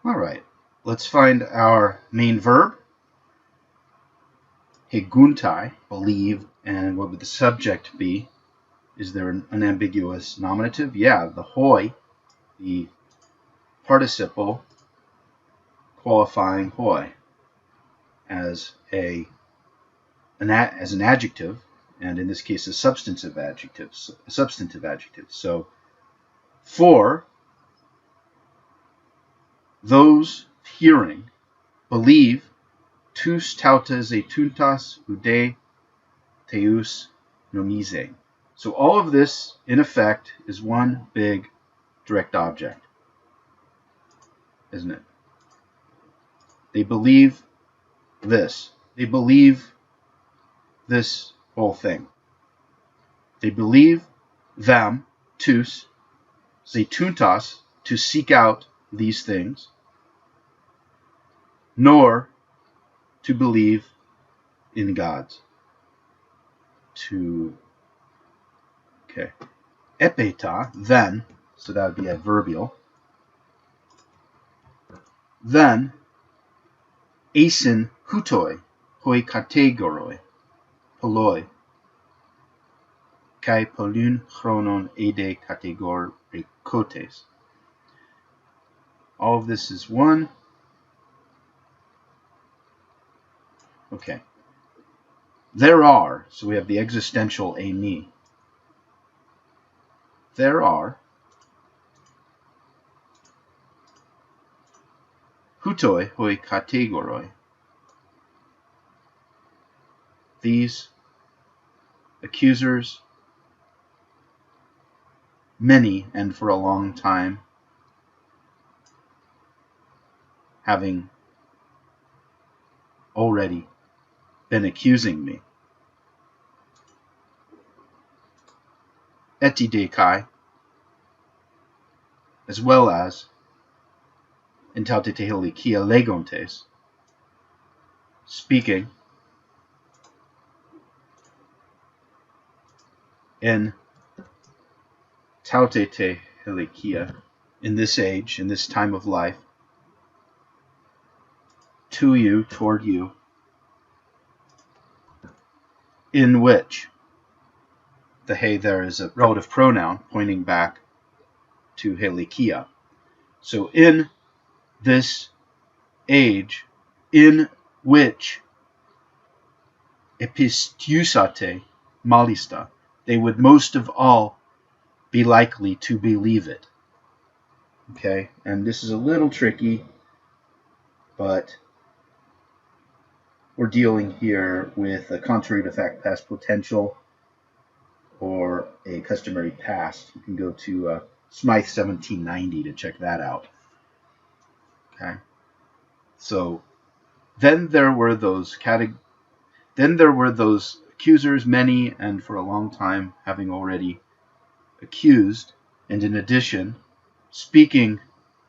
All right, let's find our main verb, heguntai, believe, and what would the subject be? Is there an unambiguous nominative? Yeah, the hoi, the participle qualifying hoi as an adjective, and in this case a substantive adjective. So for those hearing, believe tous tautes et tuntas ude teus nomise. So all of this, in effect, is one big direct object, isn't it? They believe this. They believe this whole thing. They believe them, tous, zetuntas, to seek out these things, nor to believe in gods. Okay. Epeta, then, so that would be adverbial. Then, esin hutoi, hoi kategoroi, poloi, kai polun chronon ede kategorikotes. All of this is one. Okay. There are, so we have the existential eimi. There are hutoi hoi kategoroi. These accusers, many and for a long time, having already been accusing me. Etidekai, as well as entautete kia legontes, speaking in tautete helikia, in this age, in this time of life, to you, toward you, in which the he there is a relative pronoun pointing back to helikia. So in this age, in which epistiusate malista, they would most of all be likely to believe it. Okay, and this is a little tricky, but we're dealing here with a contrary to fact past potential or a customary past. You can go to Smythe 1790 to check that out. Okay, so then there were those accusers, many and for a long time, having already accused, and in addition, speaking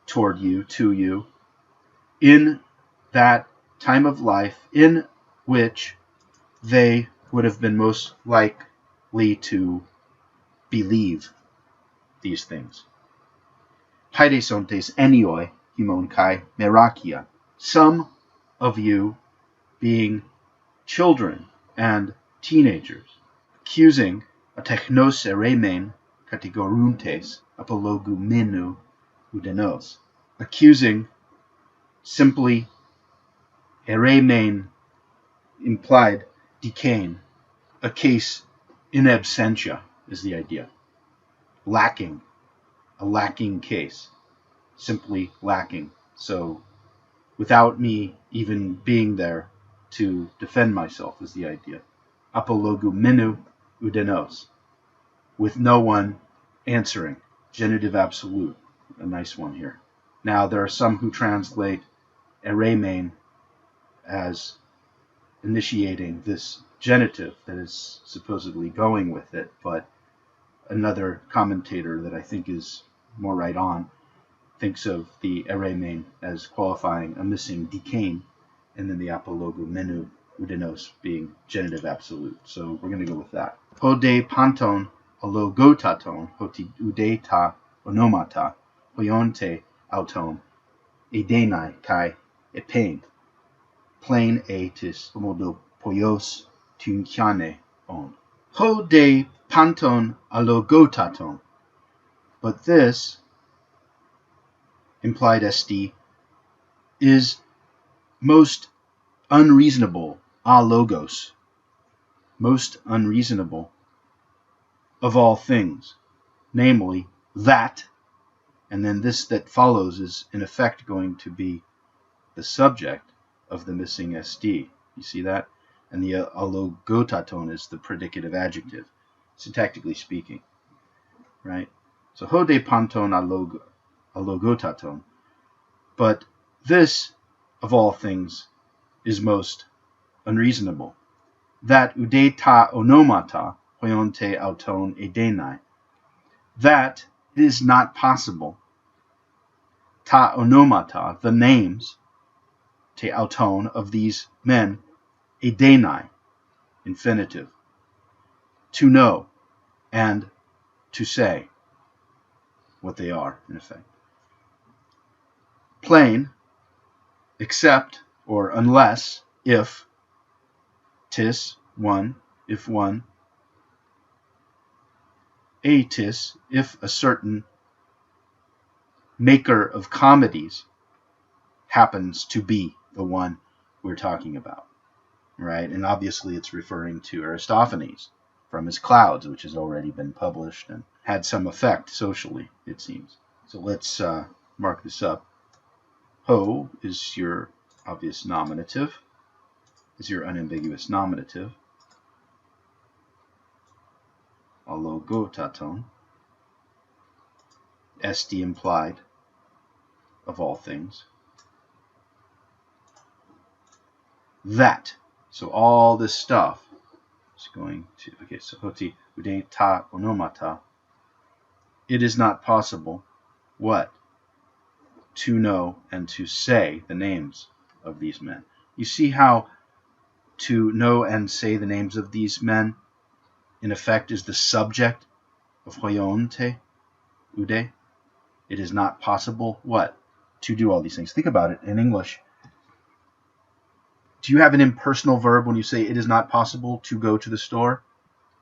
toward you, to you, in that time of life in which they would have been most likely to believe these things. Paidesontes enioi himon kai merakia. Some of you being children and teenagers, accusing a technos eremen kategoruntes apologumenu udenos. Accusing simply eremen implied decaying. A case in absentia is the idea. Lacking. A lacking case. Simply lacking. So without me even being there to defend myself is the idea. Apologumenu udenos. With no one answering. Genitive absolute. A nice one here. Now there are some who translate eremen as initiating this genitive that is supposedly going with it, but another commentator that I think is more right on thinks of the eremen as qualifying a missing decane, and then the apologumenu udenos being genitive absolute. So we're going to go with that. Hode panton alogotaton hoti udeta onomata hoyonte auton edenai kai epein. Plain a tis homodopoios tunkiane on. Ho de panton allogotaton. But this, implied st, is most unreasonable, logos, most unreasonable of all things, namely that, and then this that follows is in effect going to be the subject of the missing st. You see that? And the allogotaton is the predicative adjective, syntactically speaking, right? So ho de panton allogotaton. But this, of all things, is most unreasonable. That ude ta onomata hoionte auton edenai. That it is not possible. Ta onomata, the names, te auton, of these men, edenai, infinitive, to know and to say what they are, in effect. Plain, except, or unless, if, tis, one, if one, a tis, if a certain maker of comedies happens to be the one we're talking about, right? And obviously it's referring to Aristophanes from his Clouds, which has already been published and had some effect socially, it seems. So let's mark this up. Ho is your obvious nominative, is your unambiguous nominative. Allogotaton. St implied, of all things. That. So all this stuff is going to, okay, so hoti ude ta onomata. It is not possible, what? To know and to say the names of these men. You see how to know and say the names of these men, in effect, is the subject of hoionte ude. It is not possible, what? To do all these things. Think about it in English. Do you have an impersonal verb when you say it is not possible to go to the store?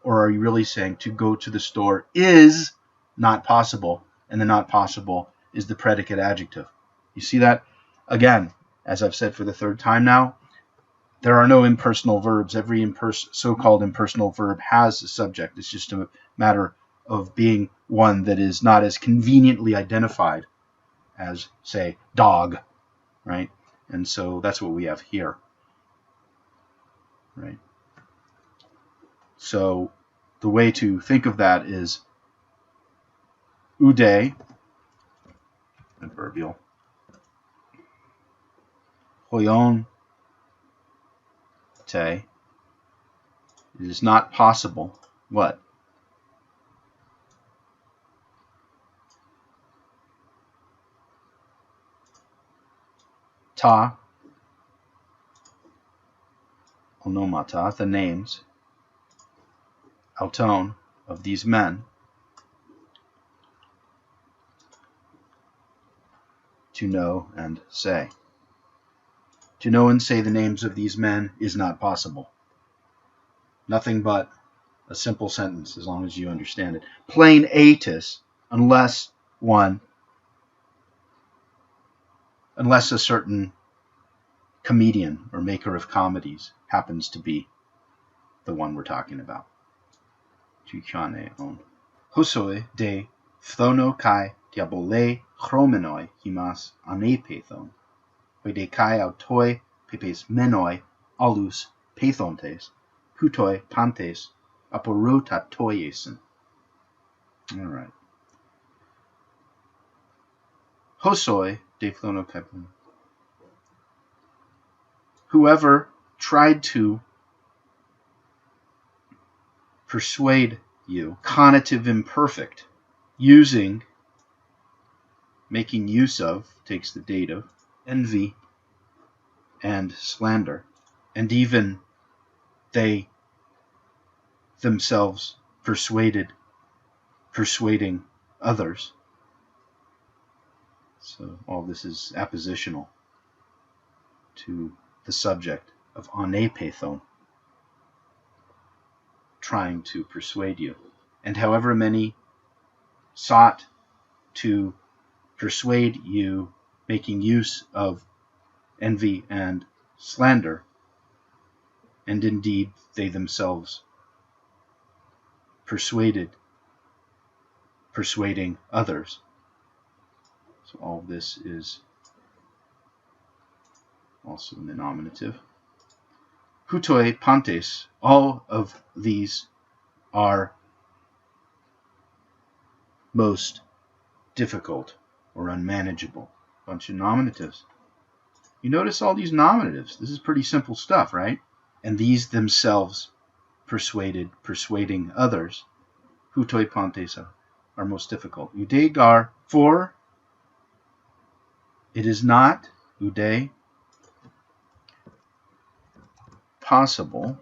Or are you really saying to go to the store is not possible, and the not possible is the predicate adjective? You see that? Again, as I've said for the third time now, there are no impersonal verbs. Every so-called impersonal verb has a subject. It's just a matter of being one that is not as conveniently identified as, say, dog, right? And so that's what we have here, right? So the way to think of that is ude, adverbial, hoionte, it is not possible, what? Ta onomata, the names, auton, of these men, to know and say. To know and say the names of these men is not possible. Nothing but a simple sentence, as long as you understand it. Plain atis, unless a certain comedian or maker of comedies happens to be the one we're talking about. Hosoi de phthonoi kai diabole chromenoi himas anepethon. Oide kai autoi pepes menoi alus pethontes, hutoi pantes aporotatoiesen. All right. Hosoi de phthonoi kai. Whoever tried to persuade you, conative imperfect, making use of, takes the dative, envy and slander, and even they themselves persuading others. So all this is appositional to the subject of anepethon, trying to persuade you. And however many sought to persuade you, making use of envy and slander, and indeed they themselves persuading others. So all this is also in the nominative. Hutoi pantes, all of these are most difficult or unmanageable. Bunch of nominatives. You notice all these nominatives. This is pretty simple stuff, right? And these themselves persuading others, hutoi pantes, are most difficult. Eudegar, for it is not, eude, possible,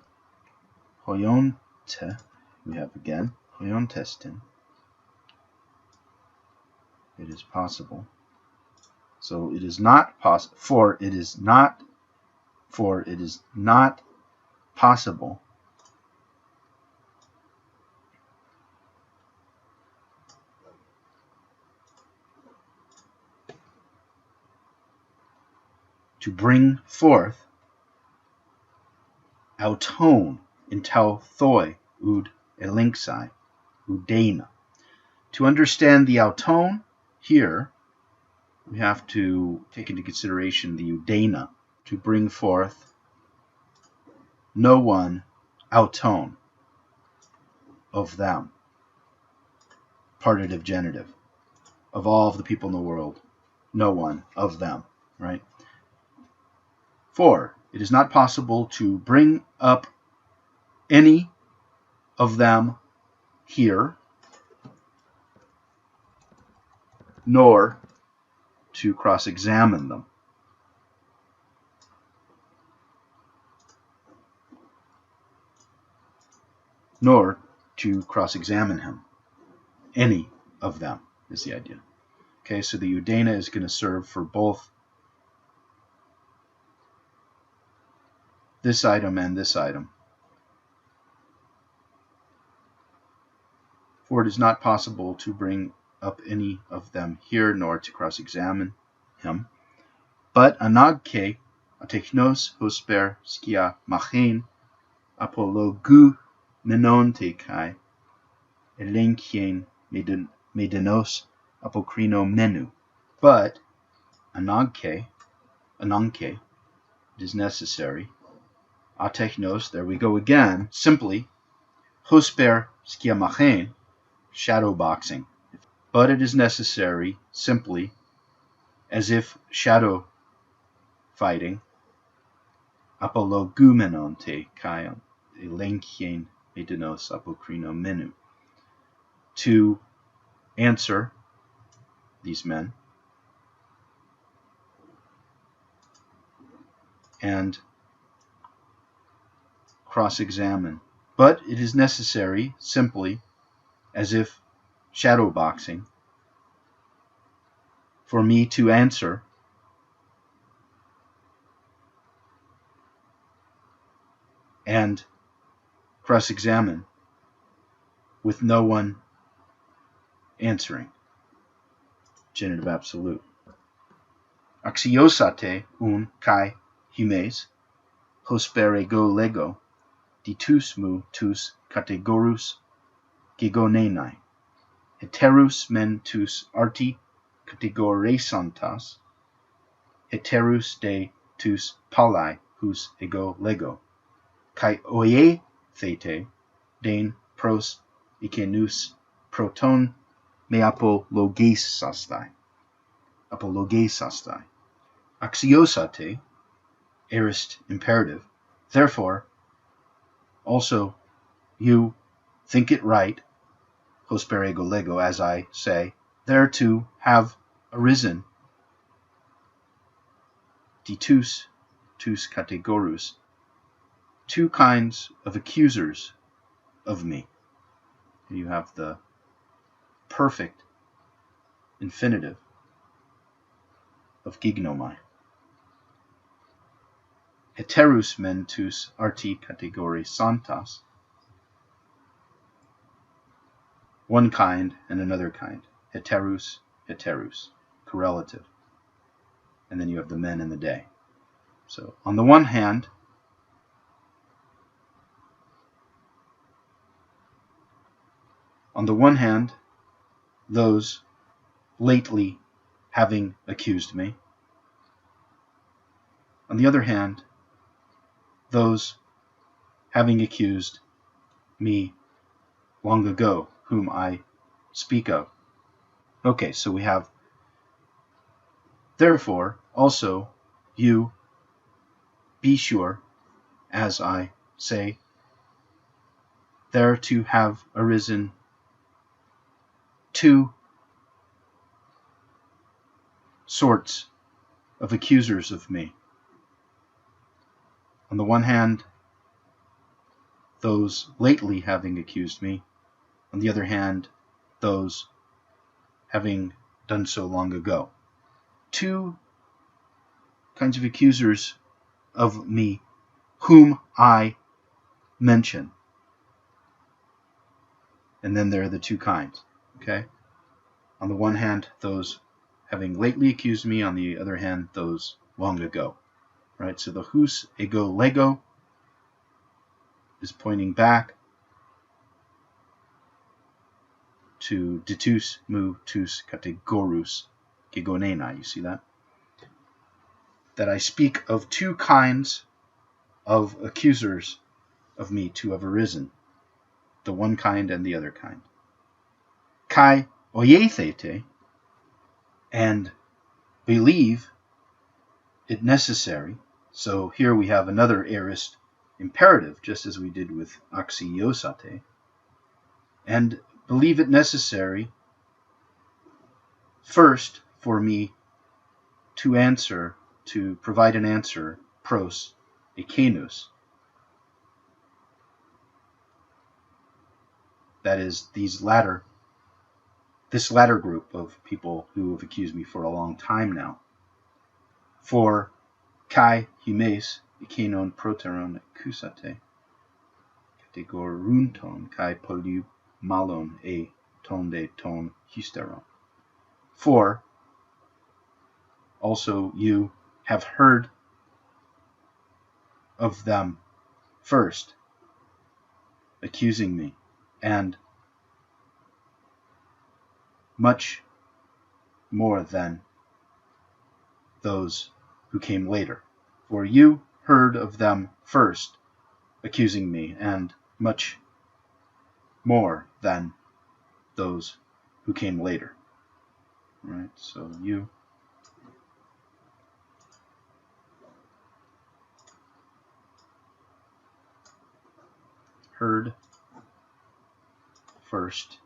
hoionte, we have again, hoiontestin, it is possible. So it is not possible, for it is not possible to bring forth auton in tau thoi ud elinxai udena. To understand the auton here, we have to take into consideration the udena, to bring forth no one auton of them, partitive genitive, of all of the people in the world, no one of them, right? For it is not possible to bring up any of them here, nor to cross-examine them. Nor to cross-examine him. Any of them is the idea. Okay, so the eudena is going to serve for both this item and this item. For it is not possible to bring up any of them here, nor to cross-examine him. But anagke, atechnos hosper skia machen, apologu menonte kai, elenkien medenos apokrino menu. But anagke, it is necessary, atechnos, there we go again, simply, hosper skia machen, shadow boxing. But it is necessary, simply, as if shadow fighting, apologumenonte kai elenkien medenos apokrino menu, to answer these men and cross-examine. But it is necessary, simply, as if shadow boxing, for me to answer and cross-examine with no one answering. Genitive absolute. Axiosate un kai humes, hospere go lego, ditus mu tus categorus gegonenai, heterus men tus arti categoresantas, heterus de tus palai hus ego lego, kai oie thete, den pros ikenus proton me apologesastai. Axiosate, aorist imperative. Therefore, also you think it right, hospere ego lego, as I say, there to have arisen ditus tus categorus, two kinds of accusers of me. You have the perfect infinitive of gignomai. Heterus mentus arti categori santas. One kind and another kind. Heterus, heterus. Correlative. And then you have the men and the day. So on the one hand, those lately having accused me. On the other hand, those having accused me long ago, whom I speak of. Okay, so we have, therefore, also, you be sure, as I say, there to have arisen two sorts of accusers of me. On the one hand, those lately having accused me. On the other hand, those having done so long ago. Two kinds of accusers of me, whom I mention. And then there are the two kinds. Okay? On the one hand, those having lately accused me. On the other hand, those long ago. Right? So the hus ego lego is pointing back to ditus mu tus categorus gegonena. You see that? That I speak of two kinds of accusers of me to have arisen, the one kind and the other kind. Kai oiethete, and believe it necessary. So here we have another aorist imperative, just as we did with axiosate. And believe it necessary first for me to answer, to provide an answer, pros ekenus. That is, this latter group of people who have accused me for a long time now. For kai humes ekenon proteron accusate categorunton kai polyu malon e tonde ton hysteron. For also you have heard of them first, accusing me, and much more than those who came later. For you heard of them first, accusing me, and much more than those who came later. Right? So you heard first,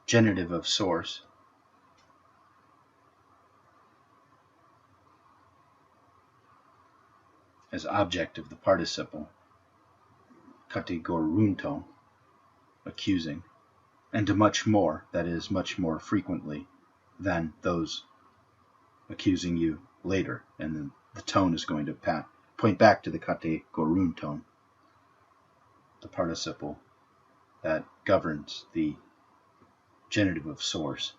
genitive of source, as object of the participle, categorunton, accusing, and much more, that is, much more frequently than those accusing you later. And then the tone is going to point back to the categorunton, the participle that governs the genitive of source.